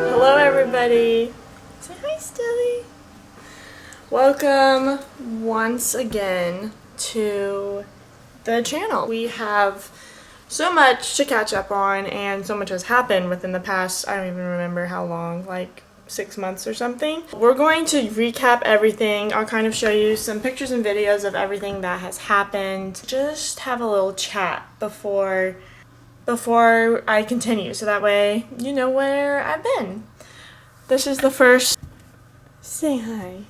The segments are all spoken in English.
Hello everybody. Say hi, Stilly. Welcome once again to the channel. We have so much to catch up on and so much has happened within the past, I don't even remember how long, like 6 months or something. We're going to recap everything. I'll kind of show you some pictures and videos of everything that has happened. Just have a little chat before I continue, so that way you know where I've been. This is the first. Say hi.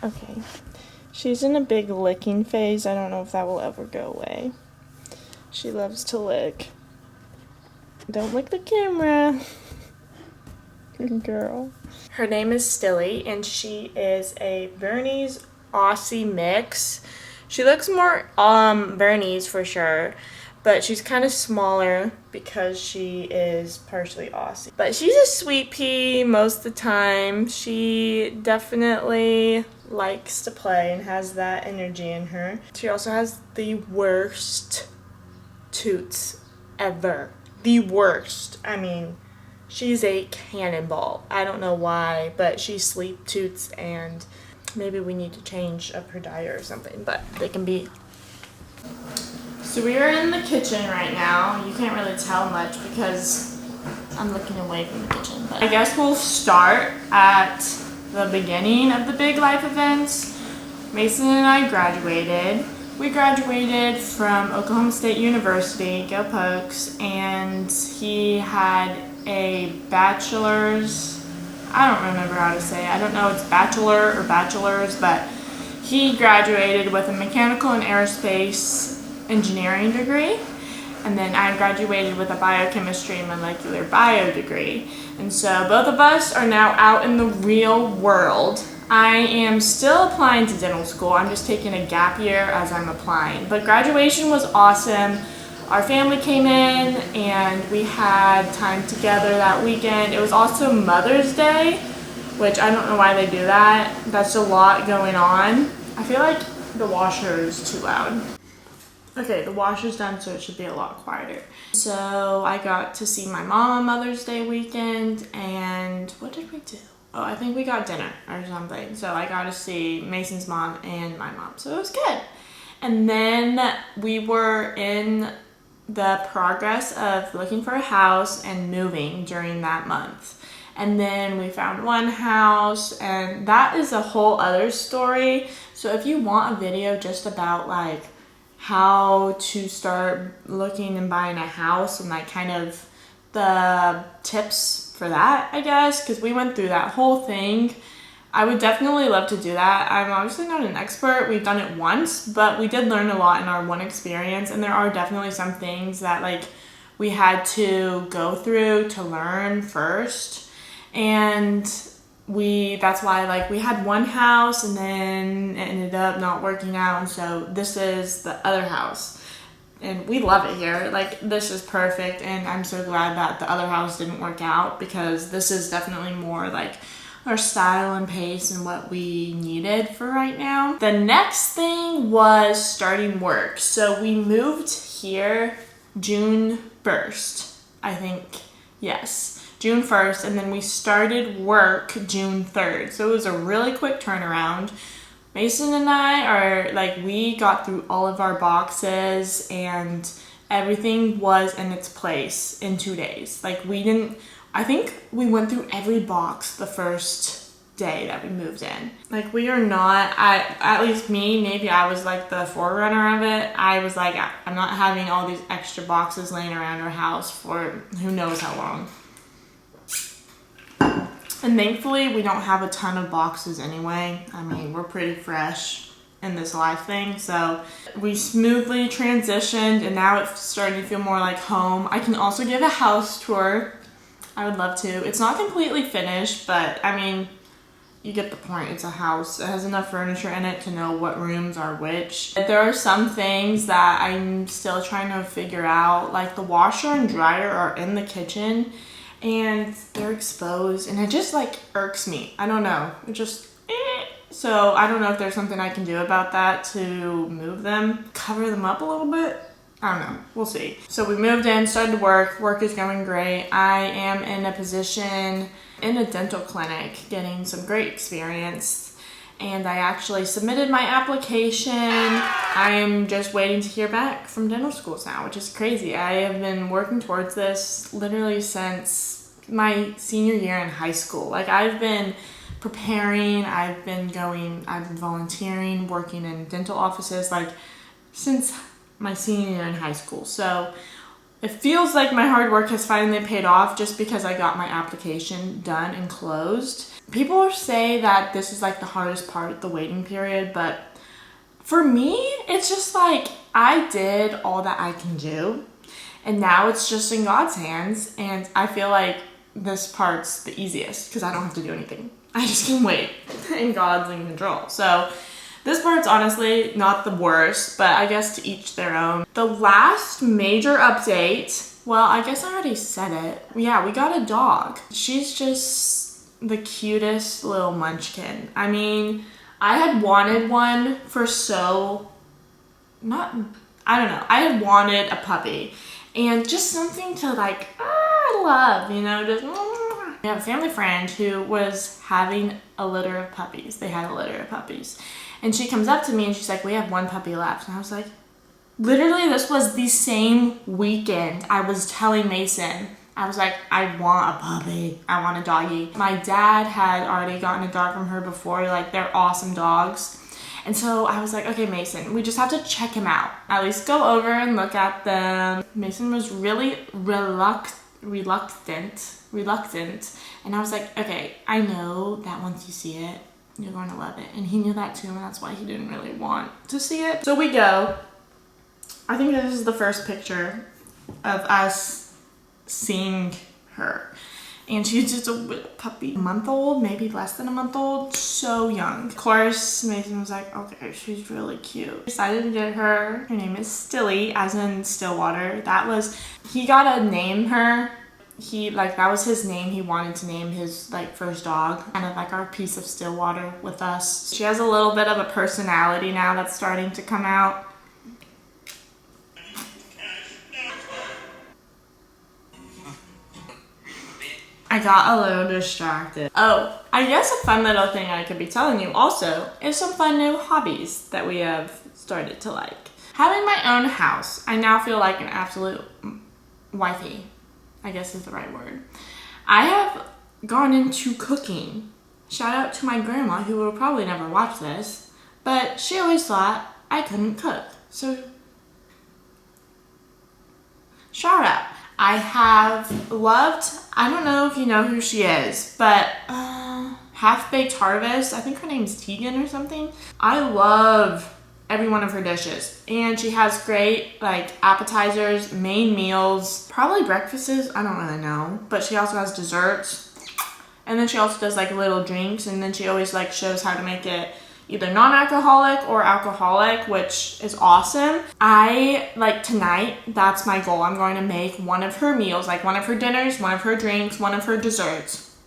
Okay. She's in a big licking phase. I don't know if that will ever go away. She loves to lick. Don't lick the camera. Good girl. Her name is Stilly, and she is a Bernese Aussie mix. She looks more Bernese for sure, but she's kind of smaller because she is partially Aussie. But she's a sweet pea most of the time. She definitely likes to play and has that energy in her. She also has the worst toots ever. The worst. I mean, she's a cannonball. I don't know why, but she sleep toots, and maybe we need to change up her diet or something, but they can be. So we are in the kitchen right now. You can't really tell much because I'm looking away from the kitchen, but I guess we'll start at the beginning of the big life events. Mason and I graduated. We graduated from Oklahoma State University, go Pokes, and he had a bachelor's, I don't remember how to say it. I don't know if it's bachelor or bachelor's, but he graduated with a mechanical and aerospace engineering degree, and then I graduated with a biochemistry and molecular bio degree. And so both of us are now out in the real world. I am still applying to dental school. I'm just taking a gap year as I'm applying. But graduation was awesome. Our family came in and we had time together that weekend. It was also Mother's Day, which I don't know why they do that. That's a lot going on. I feel like the washer is too loud. Okay, the washer's done, so it should be a lot quieter. So I got to see my mom on Mother's Day weekend, and what did we do? Oh, I think we got dinner or something. So I got to see Mason's mom and my mom, so it was good. And then we were in the progress of looking for a house and moving during that month. And then we found one house, and that is a whole other story. So if you want a video just about like how to start looking and buying a house and like kind of the tips for that, I guess, because we went through that whole thing, I would definitely love to do that. I'm obviously not an expert. We've done it once, but we did learn a lot in our one experience, and there are definitely some things that like we had to go through to learn first. And that's why like we had one house and then it ended up not working out, and so this is the other house. And we love it here. Like, this is perfect, and I'm so glad that the other house didn't work out because this is definitely more like our style and pace and what we needed for right now. The next thing was starting work. So we moved here June 1st, I think. Yes, June 1st, and then we started work June 3rd. So it was a really quick turnaround. Mason and I are like, we got through all of our boxes and everything was in its place in 2 days. Like, I think we went through every box the first day that we moved in. Like, we are not, at least me, maybe I was like the forerunner of it. I was like, I'm not having all these extra boxes laying around our house for who knows how long. And thankfully, we don't have a ton of boxes anyway. I mean, we're pretty fresh in this life thing. So we smoothly transitioned, and now it's starting to feel more like home. I can also give a house tour. I would love to. It's not completely finished, but I mean, you get the point. It's a house. It has enough furniture in it to know what rooms are which. There are some things that I'm still trying to figure out. Like, the washer and dryer are in the kitchen, and they're exposed, and it just like irks me. I don't know. It just So I don't know if there's something I can do about that to move them, cover them up a little bit. I don't know. We'll see. So we moved in, started to work. Work is going great. I am in a position in a dental clinic getting some great experience. And I actually submitted my application. I am just waiting to hear back from dental schools now, which is crazy. I have been working towards this literally since my senior year in high school. Like, I've been preparing, I've been volunteering, working in dental offices, like, since my senior year in high school. So it feels like my hard work has finally paid off just because I got my application done and closed. People say that this is like the hardest part, the waiting period, but for me, it's just like I did all that I can do, and now it's just in God's hands, and I feel like this part's the easiest because I don't have to do anything. I just can wait, and God's in control. So this part's honestly not the worst, but I guess to each their own. The last major update, well, I guess I already said it. Yeah, we got a dog. She's just the cutest little munchkin. I mean, I had wanted one for I had wanted a puppy and just something to like, love, you know, just. We have a family friend who was having a litter of puppies. They had a litter of puppies. And she comes up to me and she's like, we have one puppy left. And I was like, literally, this was the same weekend I was telling Mason. I was like, I want a puppy. I want a doggy. My dad had already gotten a dog from her before. Like, they're awesome dogs. And so I was like, okay, Mason, we just have to check him out. At least go over and look at them. Mason was really reluctant. And I was like, okay, I know that once you see it, you're going to love it. And he knew that too, and that's why he didn't really want to see it. So we go. I think this is the first picture of us seeing her. And she's just a little puppy. A month old, maybe less than a month old. So young. Of course, Mason was like, okay, she's really cute. Decided to get her. Her name is Stilly, as in Stillwater. He got to name her. That was his name. He wanted to name his first dog, kind of like our piece of Stillwater with us. She has a little bit of a personality now that's starting to come out. I got a little distracted. Oh, I guess a fun little thing I could be telling you also is some fun new hobbies that we have started to like. Having my own house, I now feel like an absolute wifey, I guess is the right word. I have gone into cooking. Shout out to my grandma, who will probably never watch this, but she always thought I couldn't cook. So, shout out. I have loved, I don't know if you know who she is, but Half-Baked Harvest, I think her name's Tegan or something. I love every one of her dishes, and she has great appetizers, main meals, probably breakfasts, I don't really know, but she also has desserts, and then she also does little drinks, and then she always shows how to make it either non-alcoholic or alcoholic, which is awesome. Tonight, that's my goal. I'm going to make one of her meals, one of her dinners, one of her drinks, one of her desserts.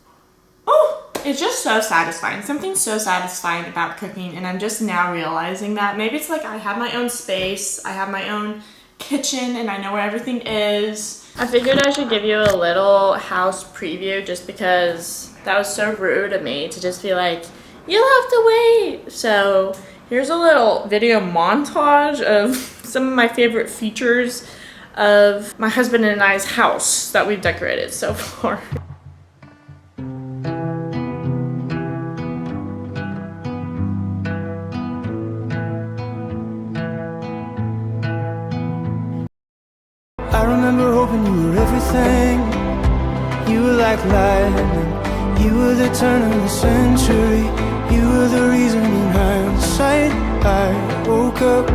Oh, it's just so satisfying. Something so satisfying about cooking, and I'm just now realizing that. Maybe it's I have my own space, I have my own kitchen, and I know where everything is. I figured I should give you a little house preview just because that was so rude of me to just be like, you'll have to wait. So here's a little video montage of some of my favorite features of my husband and I's house that we've decorated so far. I remember hoping you were everything. You were like lightning. You were the turn of the century. You were the reason in hindsight I woke up